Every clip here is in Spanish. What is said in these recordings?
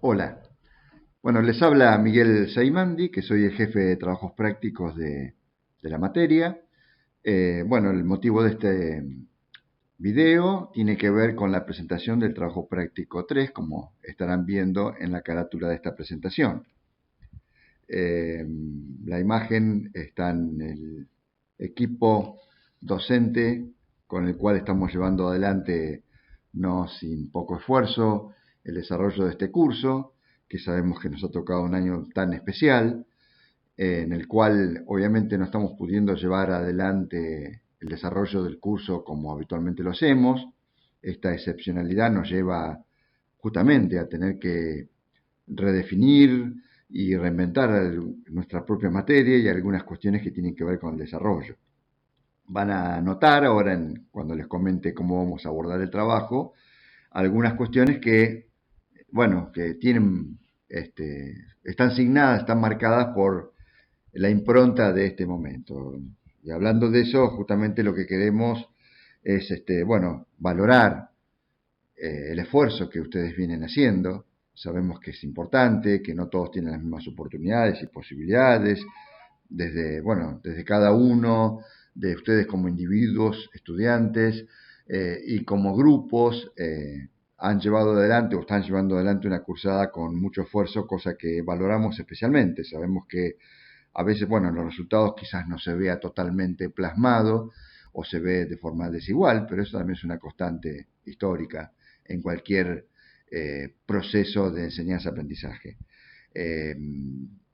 Hola, bueno, les habla Miguel Seimandi, que soy el jefe de trabajos prácticos de la materia. Bueno, el motivo de este video tiene que ver con la presentación del trabajo práctico 3, como estarán viendo en la carátula de esta presentación. Eh, la imagen está en el equipo docente con el cual estamos llevando adelante, no sin poco esfuerzo, el desarrollo de este curso, que sabemos que nos ha tocado un año tan especial, en el cual obviamente no estamos pudiendo llevar adelante el desarrollo del curso como habitualmente lo hacemos. Esta excepcionalidad nos lleva justamente a tener que redefinir y reinventar nuestra propia materia y algunas cuestiones que tienen que ver con el desarrollo. Van a notar ahora, cuando les comente cómo vamos a abordar el trabajo, algunas cuestiones que, bueno, que tienen, están signadas, están marcadas por la impronta de este momento. Y hablando de eso, justamente lo que queremos es, bueno, valorar el esfuerzo que ustedes vienen haciendo. Sabemos que es importante, que no todos tienen las mismas oportunidades y posibilidades, desde cada uno de ustedes como individuos, estudiantes y como grupos han llevado adelante o están llevando adelante una cursada con mucho esfuerzo, cosa que valoramos especialmente. Sabemos que a veces, bueno, los resultados quizás no se vea totalmente plasmado o se ve de forma desigual, pero eso también es una constante histórica en cualquier proceso de enseñanza-aprendizaje.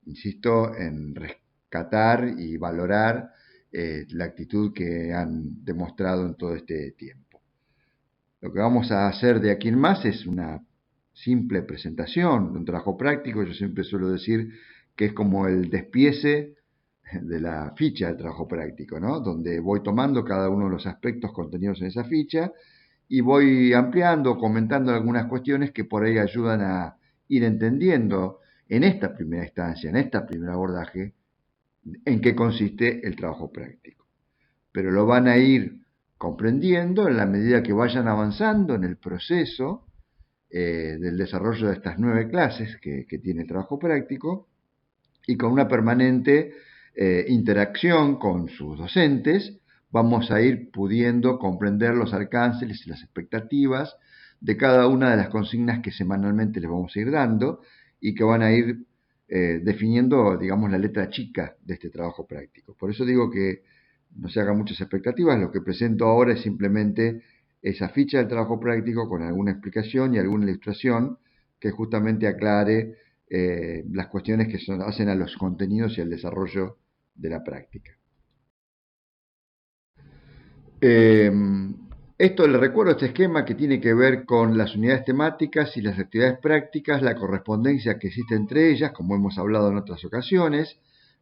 Insisto en rescatar y valorar la actitud que han demostrado en todo este tiempo. Lo que vamos a hacer de aquí en más es una simple presentación de un trabajo práctico. Yo siempre suelo decir que es como el despiece de la ficha del trabajo práctico, ¿no? Donde voy tomando cada uno de los aspectos contenidos en esa ficha y voy ampliando, comentando algunas cuestiones que por ahí ayudan a ir entendiendo en esta primera instancia, en este primer abordaje, en qué consiste el trabajo práctico. Pero lo van a ir comprendiendo en la medida que vayan avanzando en el proceso del desarrollo de estas 9 clases que tiene el trabajo práctico y con una permanente interacción con sus docentes, vamos a ir pudiendo comprender los alcances y las expectativas de cada una de las consignas que semanalmente les vamos a ir dando y que van a ir definiendo, digamos, la letra chica de este trabajo práctico. Por eso digo que no se hagan muchas expectativas, lo que presento ahora es simplemente esa ficha del trabajo práctico con alguna explicación y alguna ilustración que justamente aclare las cuestiones que hacen a los contenidos y al desarrollo de la práctica. Eh, Esto les recuerdo este esquema que tiene que ver con las unidades temáticas y las actividades prácticas, la correspondencia que existe entre ellas, como hemos hablado en otras ocasiones,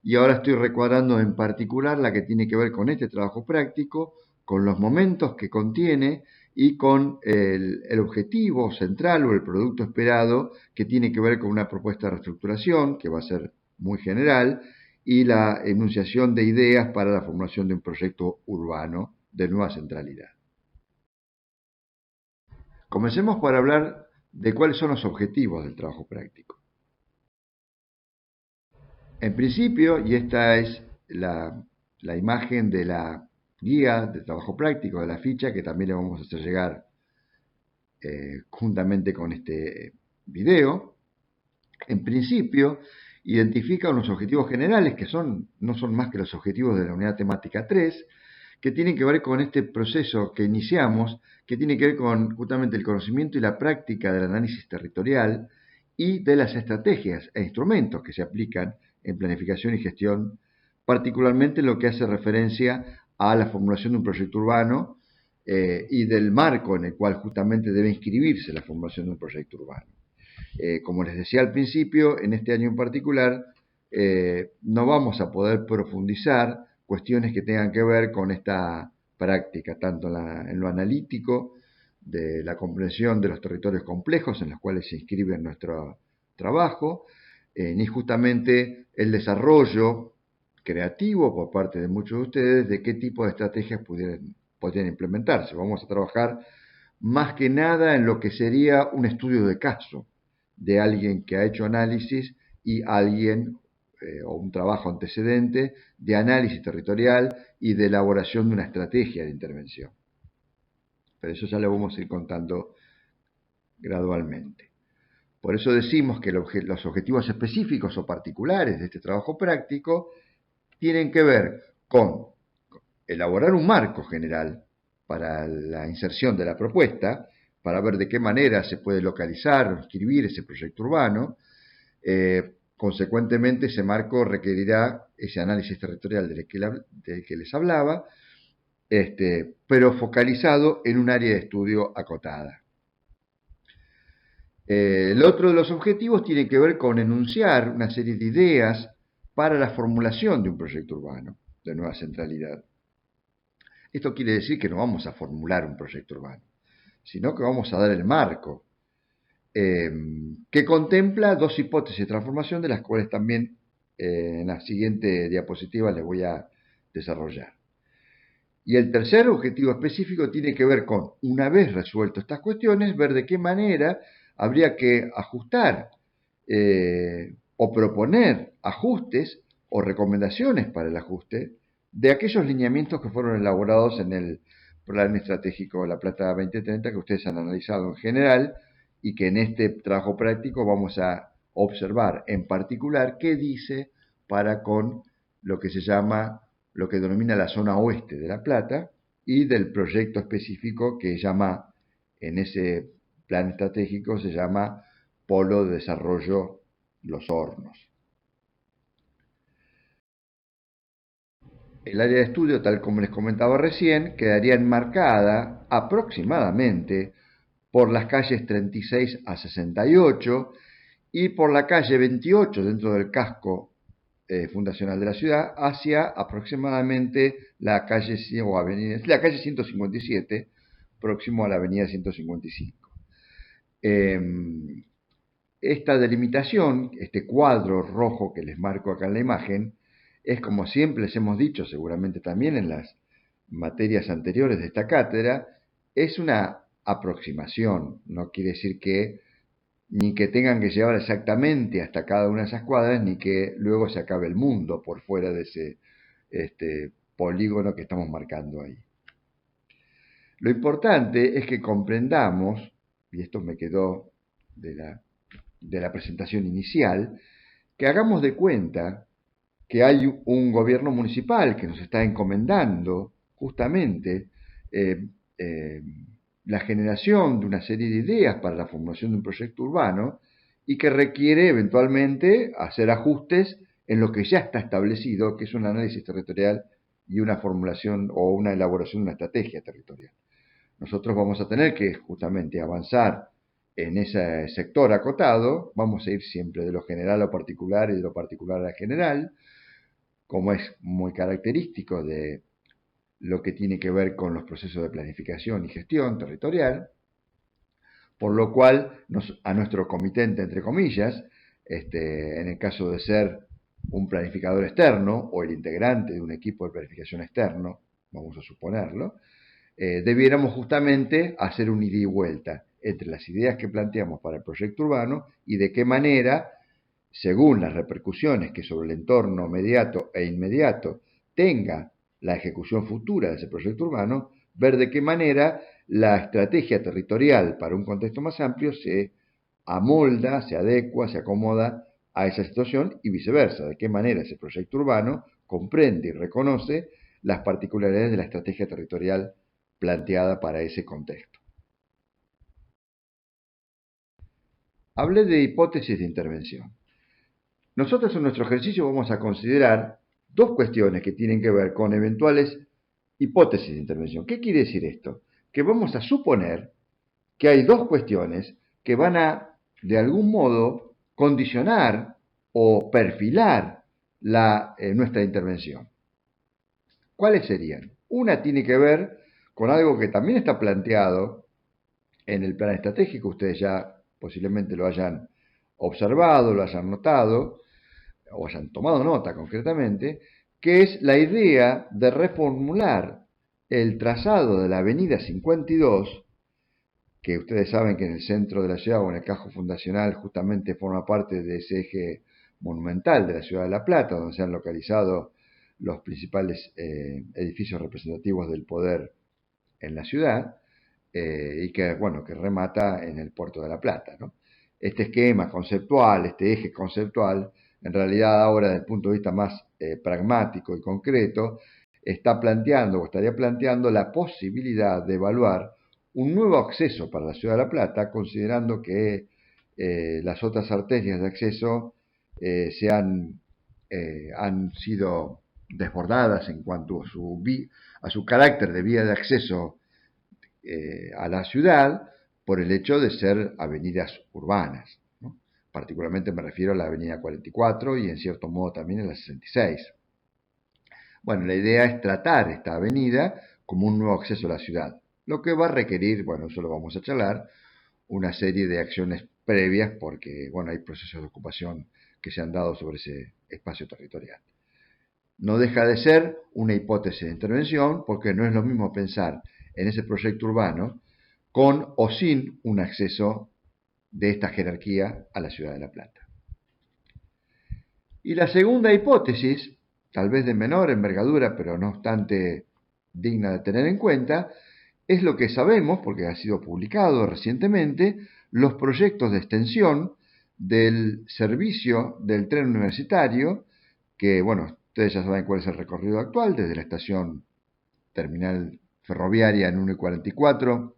y ahora estoy recuadrando en particular la que tiene que ver con este trabajo práctico, con los momentos que contiene y con el objetivo central o el producto esperado que tiene que ver con una propuesta de reestructuración, que va a ser muy general, y la enunciación de ideas para la formulación de un proyecto urbano de nueva centralidad. Comencemos por hablar de cuáles son los objetivos del trabajo práctico. En principio, y esta es la imagen de la guía de trabajo práctico, de la ficha, que también le vamos a hacer llegar juntamente con este video, en principio identifica unos objetivos generales que no son más que los objetivos de la unidad temática 3, que tienen que ver con este proceso que iniciamos, que tiene que ver con justamente el conocimiento y la práctica del análisis territorial y de las estrategias e instrumentos que se aplican en planificación y gestión, particularmente en lo que hace referencia a la formulación de un proyecto urbano y del marco en el cual justamente debe inscribirse la formulación de un proyecto urbano. Como les decía al principio, en este año en particular, no vamos a poder profundizar cuestiones que tengan que ver con esta práctica, tanto en lo analítico, de la comprensión de los territorios complejos en los cuales se inscribe nuestro trabajo, ni justamente el desarrollo creativo por parte de muchos de ustedes de qué tipo de estrategias podrían implementarse. Vamos a trabajar más que nada en lo que sería un estudio de caso, de alguien que ha hecho análisis y alguien o un trabajo antecedente de análisis territorial y de elaboración de una estrategia de intervención. Pero eso ya lo vamos a ir contando gradualmente. Por eso decimos que los objetivos específicos o particulares de este trabajo práctico tienen que ver con elaborar un marco general para la inserción de la propuesta, para ver de qué manera se puede localizar o inscribir ese proyecto urbano. Consecuentemente, ese marco requerirá ese análisis territorial del que les hablaba, pero focalizado en un área de estudio acotada. El otro de los objetivos tiene que ver con enunciar una serie de ideas para la formulación de un proyecto urbano de nueva centralidad. Esto quiere decir que no vamos a formular un proyecto urbano, sino que vamos a dar el marco, que contempla dos hipótesis de transformación, de las cuales también en la siguiente diapositiva les voy a desarrollar. Y el tercer objetivo específico tiene que ver con, una vez resuelto estas cuestiones, ver de qué manera habría que ajustar o proponer ajustes o recomendaciones para el ajuste de aquellos lineamientos que fueron elaborados en el Plan Estratégico La Plata 2030 que ustedes han analizado en general y que en este trabajo práctico vamos a observar en particular qué dice para con lo que se llama, lo que denomina la zona oeste de La Plata y del proyecto específico que llama, en ese plan estratégico se llama Polo de Desarrollo Los Hornos. El área de estudio, tal como les comentaba recién, quedaría enmarcada aproximadamente por las calles 36 a 68 y por la calle 28 dentro del casco fundacional de la ciudad hacia aproximadamente la calle 157, próximo a la avenida 155. Esta delimitación, este cuadro rojo que les marco acá en la imagen, es como siempre les hemos dicho, seguramente también en las materias anteriores de esta cátedra, es una aproximación, no quiere decir que ni que tengan que llevar exactamente hasta cada una de esas cuadras, ni que luego se acabe el mundo por fuera de ese polígono que estamos marcando ahí. Lo importante es que comprendamos, y esto me quedó de la presentación inicial, que hagamos de cuenta que hay un gobierno municipal que nos está encomendando justamente la generación de una serie de ideas para la formulación de un proyecto urbano y que requiere eventualmente hacer ajustes en lo que ya está establecido, que es un análisis territorial y una formulación o una elaboración de una estrategia territorial. Nosotros vamos a tener que justamente avanzar en ese sector acotado, vamos a ir siempre de lo general a lo particular y de lo particular a general, como es muy característico de lo que tiene que ver con los procesos de planificación y gestión territorial, por lo cual a nuestro comitente, entre comillas, en el caso de ser un planificador externo o el integrante de un equipo de planificación externo, vamos a suponerlo, debiéramos justamente hacer un ida y vuelta entre las ideas que planteamos para el proyecto urbano y de qué manera, según las repercusiones que sobre el entorno mediato e inmediato tenga la ejecución futura de ese proyecto urbano, ver de qué manera la estrategia territorial para un contexto más amplio se amolda, se adecua, se acomoda a esa situación y viceversa, de qué manera ese proyecto urbano comprende y reconoce las particularidades de la estrategia territorial planteada para ese contexto. Hablé de hipótesis de intervención. Nosotros en nuestro ejercicio vamos a considerar dos cuestiones que tienen que ver con eventuales hipótesis de intervención. ¿Qué quiere decir esto? Que vamos a suponer que hay dos cuestiones que van a, de algún modo, condicionar o perfilar nuestra intervención. ¿Cuáles serían? Una tiene que ver con algo que también está planteado en el plan estratégico, ustedes ya posiblemente lo hayan observado, lo hayan notado, o hayan tomado nota concretamente, que es la idea de reformular el trazado de la avenida 52 que ustedes saben que en el centro de la ciudad o en el casco fundacional justamente forma parte de ese eje monumental de la ciudad de La Plata, donde se han localizado los principales edificios representativos del poder en la ciudad, y que, bueno, que remata en el puerto de La Plata, ¿no? Este esquema conceptual, este eje conceptual, en realidad ahora desde el punto de vista más pragmático y concreto, está planteando o estaría planteando la posibilidad de evaluar un nuevo acceso para la ciudad de La Plata, considerando que las otras arterias de acceso han sido desbordadas en cuanto a su carácter de vía de acceso a la ciudad por el hecho de ser avenidas urbanas, ¿no? Particularmente me refiero a la avenida 44 y en cierto modo también a la 66. Bueno, la idea es tratar esta avenida como un nuevo acceso a la ciudad, lo que va a requerir, bueno, eso lo vamos a charlar, una serie de acciones previas porque, bueno, hay procesos de ocupación que se han dado sobre ese espacio territorial. No deja de ser una hipótesis de intervención porque no es lo mismo pensar en ese proyecto urbano con o sin un acceso de esta jerarquía a la ciudad de La Plata. Y la segunda hipótesis, tal vez de menor envergadura, pero no obstante digna de tener en cuenta, es lo que sabemos, porque ha sido publicado recientemente, los proyectos de extensión del servicio del tren universitario, que, bueno, ustedes ya saben cuál es el recorrido actual, desde la estación terminal ferroviaria en 1,44,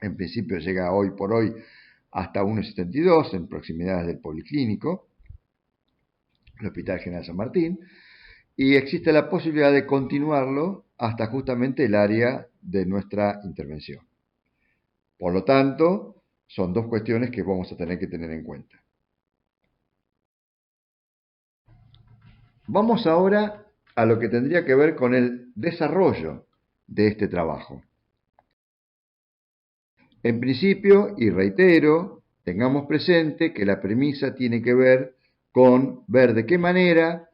en principio llega hoy por hoy hasta 1,72 en proximidades del Policlínico, el Hospital General San Martín, y existe la posibilidad de continuarlo hasta justamente el área de nuestra intervención. Por lo tanto, son dos cuestiones que vamos a tener que tener en cuenta. Vamos ahora a lo que tendría que ver con el desarrollo de este trabajo. En principio, y reitero, tengamos presente que la premisa tiene que ver con ver de qué manera,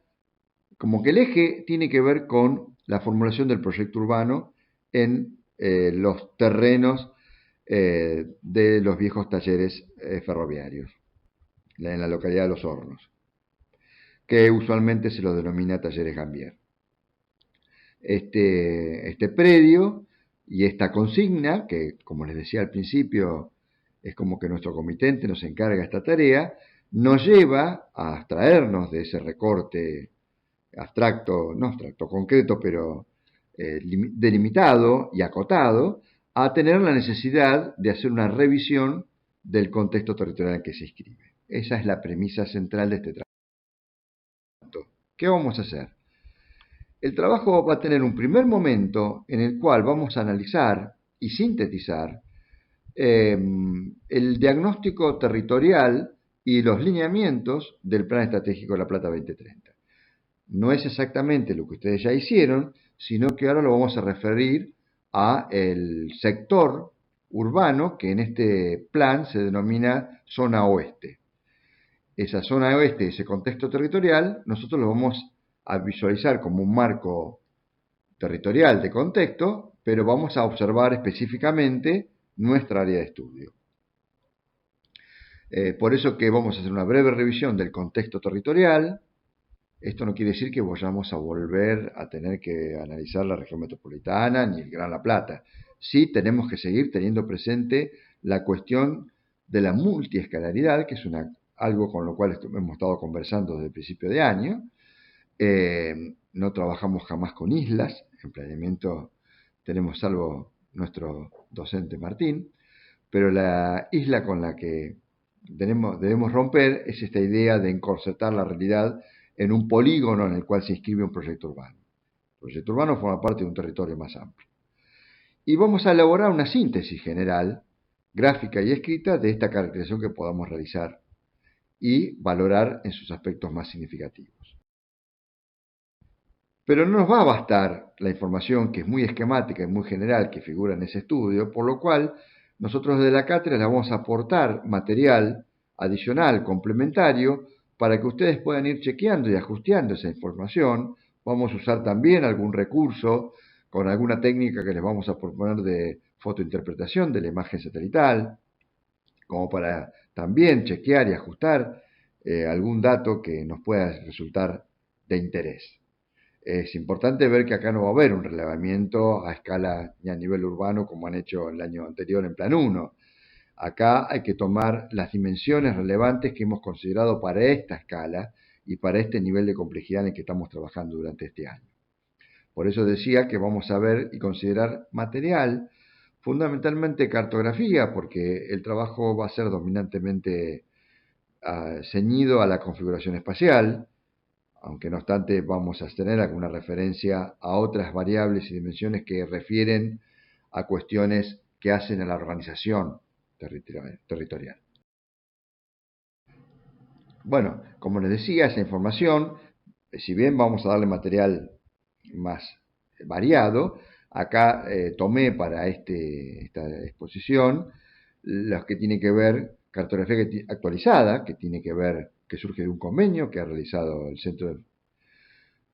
como que el eje tiene que ver con la formulación del proyecto urbano en los terrenos de los viejos talleres ferroviarios, en la localidad de Los Hornos, que usualmente se lo denomina Talleres Gambier. Este predio y esta consigna, que como les decía al principio, es como que nuestro comitente nos encarga esta tarea, nos lleva a abstraernos de ese recorte abstracto, no abstracto, concreto, pero delimitado y acotado, a tener la necesidad de hacer una revisión del contexto territorial en que se inscribe. Esa es la premisa central de este trabajo. ¿Qué vamos a hacer? El trabajo va a tener un primer momento en el cual vamos a analizar y sintetizar el diagnóstico territorial y los lineamientos del Plan Estratégico de La Plata 2030. No es exactamente lo que ustedes ya hicieron, sino que ahora lo vamos a referir a el sector urbano que en este plan se denomina zona oeste. Esa zona oeste, ese contexto territorial, nosotros lo vamos a visualizar como un marco territorial de contexto, pero vamos a observar específicamente nuestra área de estudio. Por eso que vamos a hacer una breve revisión del contexto territorial. Esto no quiere decir que vayamos a volver a tener que analizar la región metropolitana ni el Gran La Plata. Sí tenemos que seguir teniendo presente la cuestión de la multiescalaridad, que es algo con lo cual hemos estado conversando desde el principio de año. No trabajamos jamás con islas, en planeamiento tenemos salvo nuestro docente Martín, pero la isla con la que debemos romper es esta idea de encorsetar la realidad en un polígono en el cual se inscribe un proyecto urbano. El proyecto urbano forma parte de un territorio más amplio. Y vamos a elaborar una síntesis general, gráfica y escrita, de esta caracterización que podamos realizar y valorar en sus aspectos más significativos. Pero no nos va a bastar la información que es muy esquemática y muy general que figura en ese estudio, por lo cual nosotros desde la cátedra le vamos a aportar material adicional, complementario, para que ustedes puedan ir chequeando y ajustando esa información. Vamos a usar también algún recurso con alguna técnica que les vamos a proponer de fotointerpretación de la imagen satelital, como para también chequear y ajustar algún dato que nos pueda resultar de interés. Es importante ver que acá no va a haber un relevamiento a escala ni a nivel urbano como han hecho el año anterior en Plan 1. Acá hay que tomar las dimensiones relevantes que hemos considerado para esta escala y para este nivel de complejidad en el que estamos trabajando durante este año. Por eso decía que vamos a ver y considerar material, fundamentalmente cartografía, porque el trabajo va a ser dominantemente ceñido a la configuración espacial, aunque no obstante vamos a tener alguna referencia a otras variables y dimensiones que refieren a cuestiones que hacen a la organización territorial. Bueno, como les decía, esa información, si bien vamos a darle material más variado, acá tomé para esta exposición los que tienen que ver cartografía actualizada, que tiene que ver, que surge de un convenio que ha realizado el Centro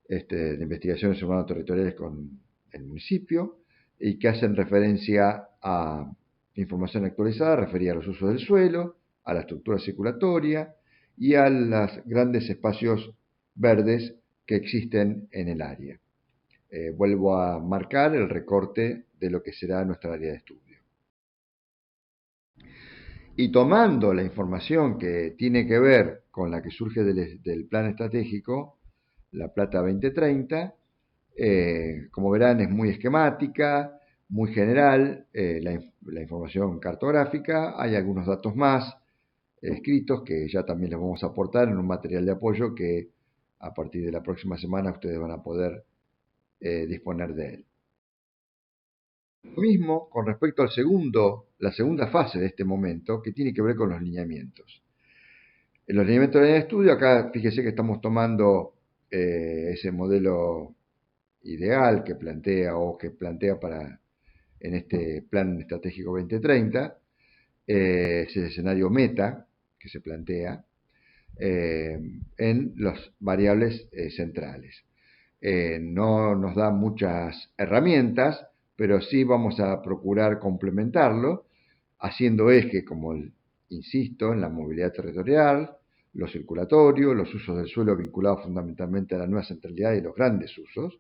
de Investigaciones Urbanas Territoriales con el municipio y que hacen referencia a información actualizada referida a los usos del suelo, a la estructura circulatoria y a los grandes espacios verdes que existen en el área. Vuelvo a marcar el recorte de lo que será nuestra área de estudio. Y tomando la información que tiene que ver con la que surge del plan estratégico, La Plata 2030, como verán es muy esquemática, muy general, la información cartográfica, hay algunos datos más escritos que ya también les vamos a aportar en un material de apoyo que a partir de la próxima semana ustedes van a poder disponer de él. Lo mismo con respecto al la segunda fase de este momento, que tiene que ver con los lineamientos. En los lineamientos de estudio, acá fíjese que estamos tomando ese modelo ideal que plantea para en este plan estratégico 2030, ese escenario meta que se plantea en las variables centrales. No nos da muchas herramientas, pero sí vamos a procurar complementarlo, haciendo eje, como insisto, en la movilidad territorial, lo circulatorio, los usos del suelo vinculados fundamentalmente a la nueva centralidad y los grandes usos,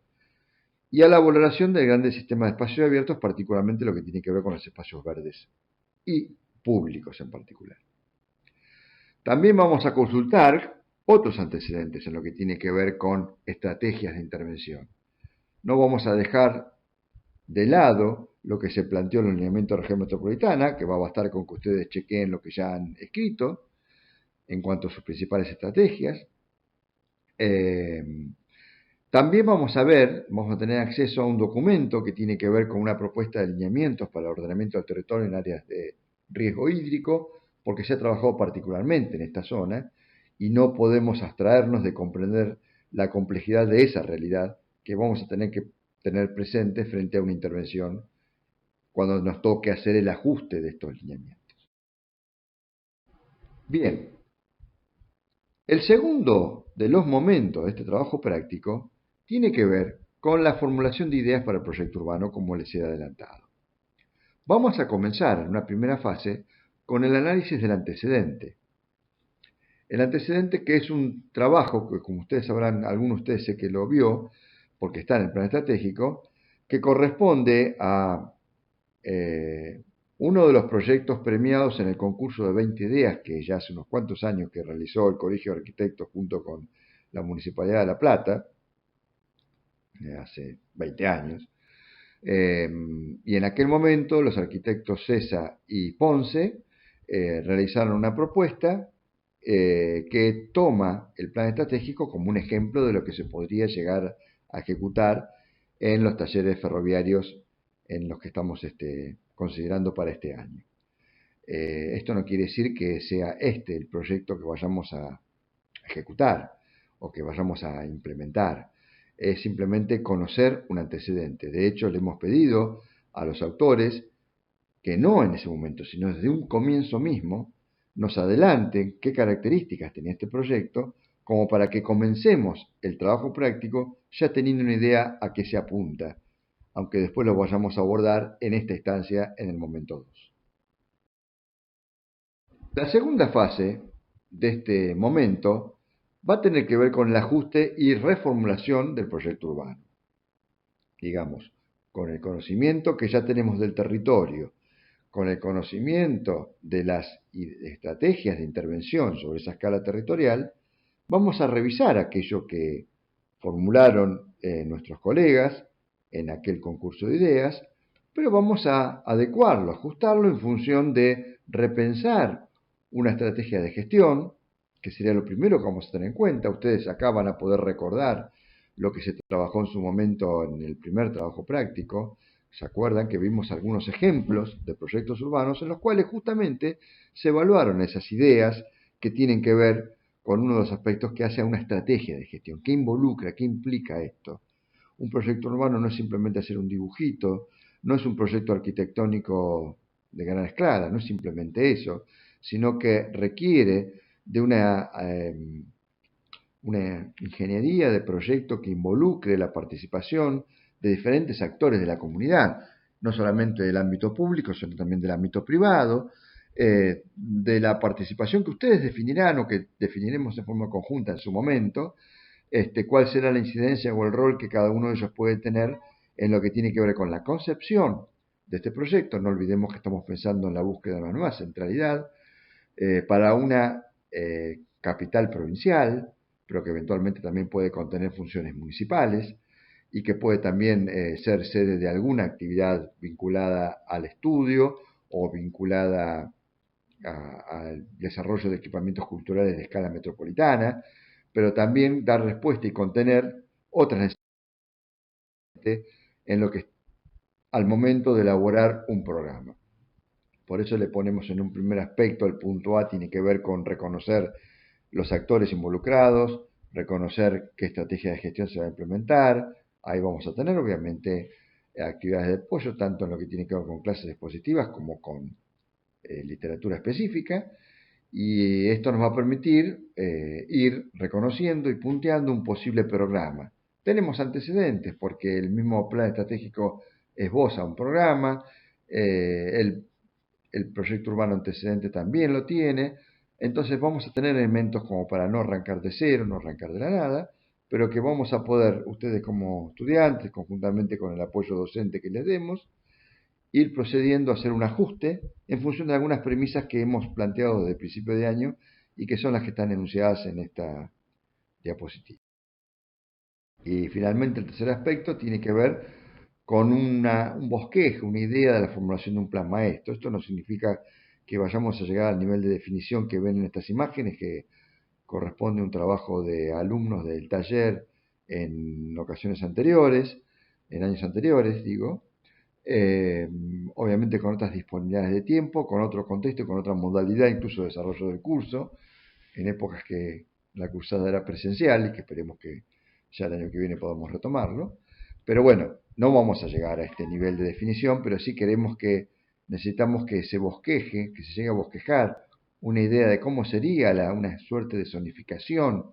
y a la valoración del grande sistema de espacios abiertos, particularmente lo que tiene que ver con los espacios verdes y públicos en particular. También vamos a consultar otros antecedentes en lo que tiene que ver con estrategias de intervención. No vamos a dejar de lado lo que se planteó en el lineamiento de región metropolitana, que va a bastar con que ustedes chequeen lo que ya han escrito en cuanto a sus principales estrategias. También vamos a tener acceso a un documento que tiene que ver con una propuesta de lineamientos para el ordenamiento del territorio en áreas de riesgo hídrico, porque se ha trabajado particularmente en esta zona y no podemos abstraernos de comprender la complejidad de esa realidad que vamos a tener que tener presente frente a una intervención cuando nos toque hacer el ajuste de estos lineamientos. Bien, el segundo de los momentos de este trabajo práctico tiene que ver con la formulación de ideas para el proyecto urbano, como les he adelantado. Vamos a comenzar en una primera fase con el análisis del antecedente. El antecedente, que es un trabajo que, como ustedes sabrán, algunos de ustedes sé que lo vio, porque está en el plan estratégico, que corresponde a uno de los proyectos premiados en el concurso de 20 ideas, que ya hace unos cuantos años que realizó el Colegio de Arquitectos junto con la Municipalidad de La Plata, hace 20 años, y en aquel momento los arquitectos Cesa y Ponce realizaron una propuesta que toma el plan estratégico como un ejemplo de lo que se podría llegar a ejecutar en los talleres ferroviarios en los que estamos considerando para este año. Esto no quiere decir que sea el proyecto que vayamos a ejecutar o que vayamos a implementar. Es simplemente conocer un antecedente. De hecho, le hemos pedido a los autores que no en ese momento, sino desde un comienzo mismo, nos adelanten qué características tenía este proyecto, como para que comencemos el trabajo práctico ya teniendo una idea a qué se apunta, aunque después lo vayamos a abordar en esta instancia en el momento 2. La segunda fase de este momento va a tener que ver con el ajuste y reformulación del proyecto urbano. Digamos, con el conocimiento que ya tenemos del territorio, con el conocimiento de las estrategias de intervención sobre esa escala territorial, vamos a revisar aquello que formularon nuestros colegas en aquel concurso de ideas, pero vamos a adecuarlo, ajustarlo en función de repensar una estrategia de gestión, que sería lo primero que vamos a tener en cuenta. Ustedes acá van a poder recordar lo que se trabajó en su momento en el primer trabajo práctico. ¿Se acuerdan que vimos algunos ejemplos de proyectos urbanos en los cuales justamente se evaluaron esas ideas que tienen que ver con uno de los aspectos que hace a una estrategia de gestión? ¿Qué involucra? ¿Qué implica esto? Un proyecto urbano no es simplemente hacer un dibujito, no es un proyecto arquitectónico de gran escala, no es simplemente eso, sino que requiere de una ingeniería de proyecto que involucre la participación de diferentes actores de la comunidad, no solamente del ámbito público, sino también del ámbito privado, de la participación que ustedes definirán o que definiremos de forma conjunta en su momento, cuál será la incidencia o el rol que cada uno de ellos puede tener en lo que tiene que ver con la concepción de este proyecto. No olvidemos que estamos pensando en la búsqueda de una nueva centralidad para una capital provincial, pero que eventualmente también puede contener funciones municipales y que puede también ser sede de alguna actividad vinculada al estudio o vinculada al desarrollo de equipamientos culturales de escala metropolitana, pero también dar respuesta y contener otras necesidades en lo que al momento de elaborar un programa. Por eso le ponemos en un primer aspecto, el punto A tiene que ver con reconocer los actores involucrados, reconocer qué estrategia de gestión se va a implementar. Ahí vamos a tener obviamente actividades de apoyo, tanto en lo que tiene que ver con clases expositivas como con literatura específica, y esto nos va a permitir ir reconociendo y punteando un posible programa. Tenemos antecedentes porque el mismo plan estratégico esboza un programa, el proyecto urbano antecedente también lo tiene, entonces vamos a tener elementos como para no arrancar de cero, no arrancar de la nada, pero que vamos a poder, ustedes como estudiantes, conjuntamente con el apoyo docente que les demos, ir procediendo a hacer un ajuste en función de algunas premisas que hemos planteado desde el principio de año y que son las que están enunciadas en esta diapositiva. Y finalmente el tercer aspecto tiene que ver con un bosquejo, una idea de la formulación de un plan maestro. Esto no significa que vayamos a llegar al nivel de definición que ven en estas imágenes, que corresponde a un trabajo de alumnos del taller en ocasiones anteriores, en años anteriores, digo, obviamente con otras disponibilidades de tiempo, con otro contexto, con otra modalidad, incluso de desarrollo del curso, en épocas que la cursada era presencial y que esperemos que ya el año que viene podamos retomarlo. Pero bueno, no vamos a llegar a este nivel de definición, pero sí necesitamos que se bosqueje, que se llegue a bosquejar una idea de cómo sería una suerte de zonificación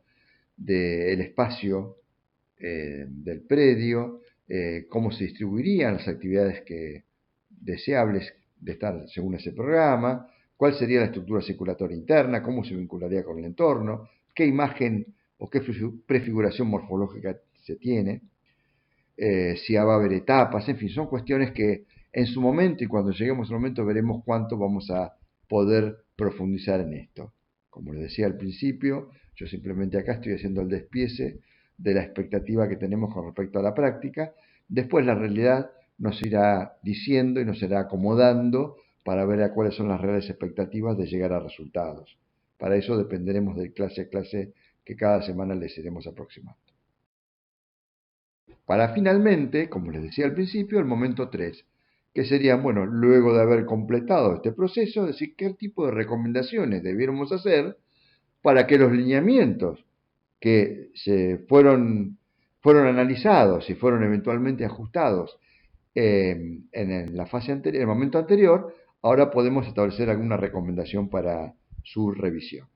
del espacio del predio, cómo se distribuirían las actividades deseables de estar según ese programa, cuál sería la estructura circulatoria interna, cómo se vincularía con el entorno, qué imagen o qué prefiguración morfológica se tiene, si va a haber etapas, en fin, son cuestiones que en su momento y cuando lleguemos al momento veremos cuánto vamos a poder profundizar en esto. Como les decía al principio, yo simplemente acá estoy haciendo el despiece de la expectativa que tenemos con respecto a la práctica. Después la realidad nos irá diciendo y nos irá acomodando para ver a cuáles son las reales expectativas de llegar a resultados. Para eso dependeremos de clase a clase que cada semana les iremos aproximando. Para finalmente, como les decía al principio, el momento 3, que sería, bueno, luego de haber completado este proceso, decir qué tipo de recomendaciones debiéramos hacer para que los lineamientos que fueron analizados y fueron eventualmente ajustados en la fase anterior, en el momento anterior, ahora podemos establecer alguna recomendación para su revisión.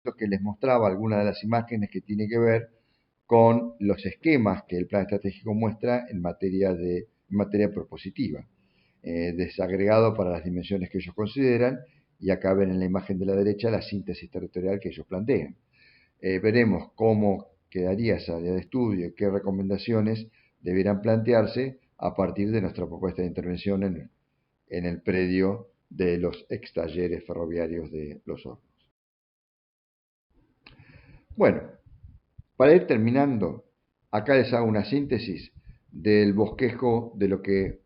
Lo que les mostraba algunas de las imágenes que tiene que ver con los esquemas que el plan estratégico muestra en materia propositiva, desagregado para las dimensiones que ellos consideran, y acá ven en la imagen de la derecha la síntesis territorial que ellos plantean. Veremos cómo quedaría esa área de estudio y qué recomendaciones deberán plantearse a partir de nuestra propuesta de intervención en el predio de los ex talleres ferroviarios de Los Hornos. Bueno, para ir terminando, acá les hago una síntesis del bosquejo de lo que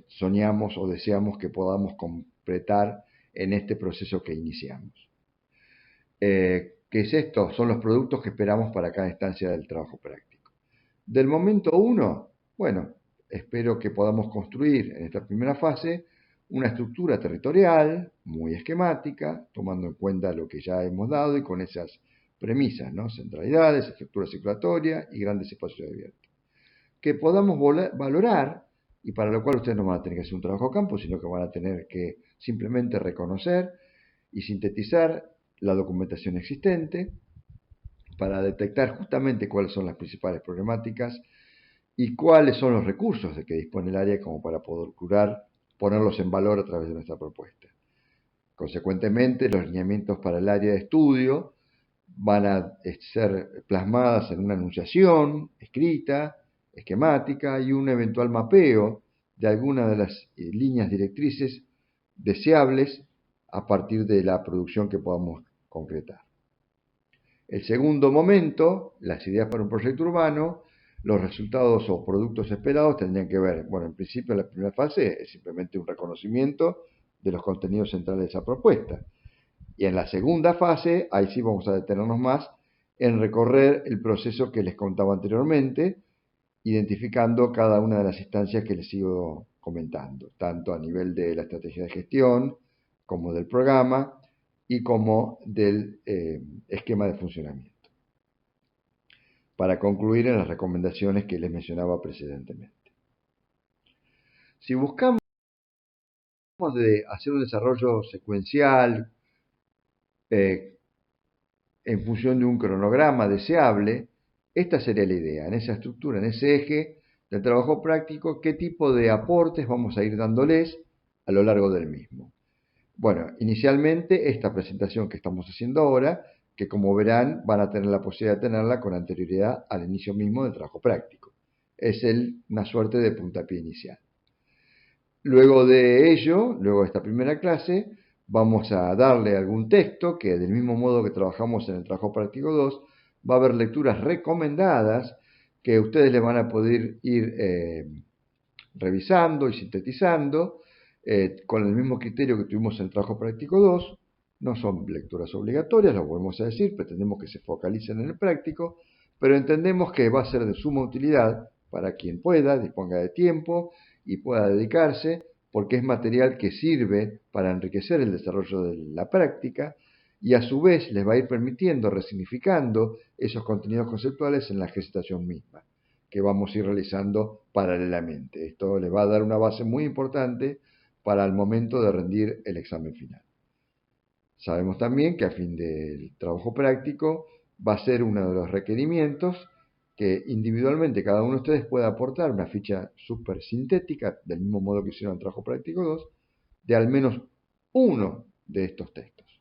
soñamos o deseamos que podamos completar en este proceso que iniciamos. ¿Qué es esto? Son los productos que esperamos para cada instancia del trabajo práctico. Del momento 1, bueno, espero que podamos construir en esta primera fase una estructura territorial muy esquemática, tomando en cuenta lo que ya hemos dado y con esas premisas, ¿no? Centralidades, estructura circulatoria y grandes espacios abiertos. Que podamos valorar, y para lo cual ustedes no van a tener que hacer un trabajo a campo, sino que van a tener que simplemente reconocer y sintetizar la documentación existente para detectar justamente cuáles son las principales problemáticas y cuáles son los recursos de que dispone el área como para poder ponerlos en valor a través de nuestra propuesta. Consecuentemente, los lineamientos para el área de estudio van a ser plasmadas en una enunciación escrita, esquemática y un eventual mapeo de alguna de las líneas directrices deseables a partir de la producción que podamos concretar. El segundo momento, las ideas para un proyecto urbano, los resultados o productos esperados tendrían que ver, bueno, en principio la primera fase es simplemente un reconocimiento de los contenidos centrales de esa propuesta. Y en la segunda fase, ahí sí vamos a detenernos más en recorrer el proceso que les contaba anteriormente, identificando cada una de las instancias que les sigo comentando, tanto a nivel de la estrategia de gestión, como del programa y como del esquema de funcionamiento. Para concluir en las recomendaciones que les mencionaba precedentemente. Si buscamos de hacer un desarrollo secuencial en función de un cronograma deseable, esta sería la idea, en esa estructura, en ese eje del trabajo práctico, qué tipo de aportes vamos a ir dándoles a lo largo del mismo. Bueno, inicialmente esta presentación que estamos haciendo ahora, que como verán van a tener la posibilidad de tenerla con anterioridad al inicio mismo del trabajo práctico. Es una suerte de puntapié inicial. Luego de ello, luego de esta primera clase, vamos a darle algún texto que del mismo modo que trabajamos en el trabajo práctico 2, va a haber lecturas recomendadas que ustedes le van a poder ir revisando y sintetizando con el mismo criterio que tuvimos en el trabajo práctico 2. No son lecturas obligatorias, lo volvemos a decir, pretendemos que se focalicen en el práctico, pero entendemos que va a ser de suma utilidad para quien pueda, disponga de tiempo y pueda dedicarse, porque es material que sirve para enriquecer el desarrollo de la práctica y a su vez les va a ir permitiendo resignificando esos contenidos conceptuales en la gestación misma, que vamos a ir realizando paralelamente. Esto les va a dar una base muy importante para el momento de rendir el examen final. Sabemos también que a fin del trabajo práctico va a ser uno de los requerimientos que individualmente cada uno de ustedes pueda aportar una ficha súper sintética, del mismo modo que hicieron el trabajo práctico 2, de al menos uno de estos textos.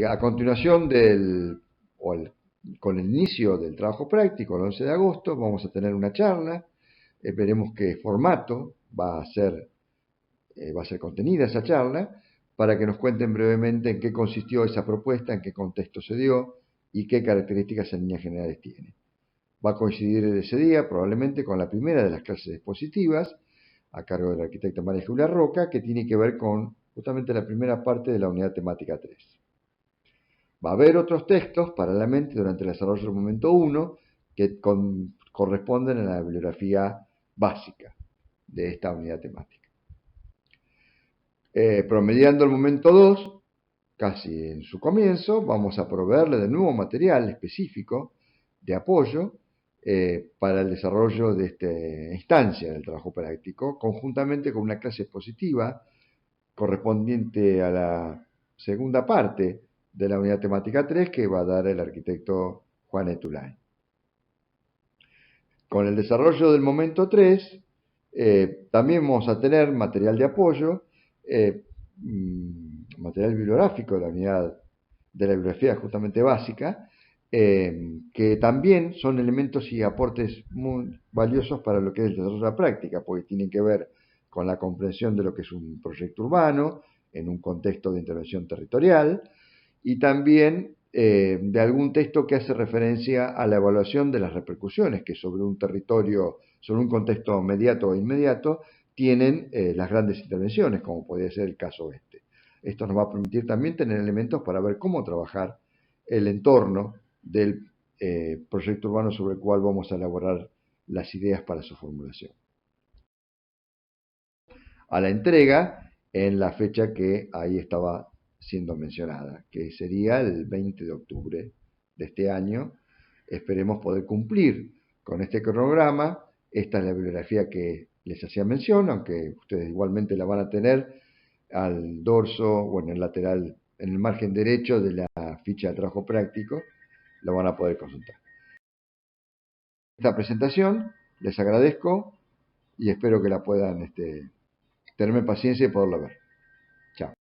A continuación con el inicio del trabajo práctico, el 11 de agosto, vamos a tener una charla, veremos qué formato va a ser contenida esa charla, para que nos cuenten brevemente en qué consistió esa propuesta, en qué contexto se dio y qué características en líneas generales tiene. Va a coincidir ese día probablemente con la primera de las clases expositivas, a cargo de la arquitecta María Julia Roca, que tiene que ver con justamente la primera parte de la unidad temática 3. Va a haber otros textos paralelamente durante el desarrollo del momento 1 que corresponden a la bibliografía básica de esta unidad temática. Promediando el momento 2, casi en su comienzo, vamos a proveerle de nuevo material específico de apoyo para el desarrollo de esta instancia del trabajo práctico, conjuntamente con una clase expositiva correspondiente a la segunda parte de la unidad temática 3 que va a dar el arquitecto Juan Etulay. Con el desarrollo del momento 3, también vamos a tener material de apoyo, material bibliográfico de la unidad de la bibliografía justamente básica, que también son elementos y aportes muy valiosos para lo que es el desarrollo de la práctica, porque tienen que ver con la comprensión de lo que es un proyecto urbano en un contexto de intervención territorial y también de algún texto que hace referencia a la evaluación de las repercusiones que sobre un territorio, sobre un contexto mediato o inmediato, tienen las grandes intervenciones, como podría ser el caso este. Esto nos va a permitir también tener elementos para ver cómo trabajar el entorno del proyecto urbano sobre el cual vamos a elaborar las ideas para su formulación. A la entrega en la fecha que ahí estaba siendo mencionada, que sería el 20 de octubre de este año. Esperemos poder cumplir con este cronograma. Esta es la bibliografía que les hacía mención, aunque ustedes igualmente la van a tener al dorso o en el lateral, en el margen derecho de la ficha de trabajo práctico, lo van a poder consultar. Esta presentación les agradezco y espero que la puedan tenerme paciencia y poderla ver.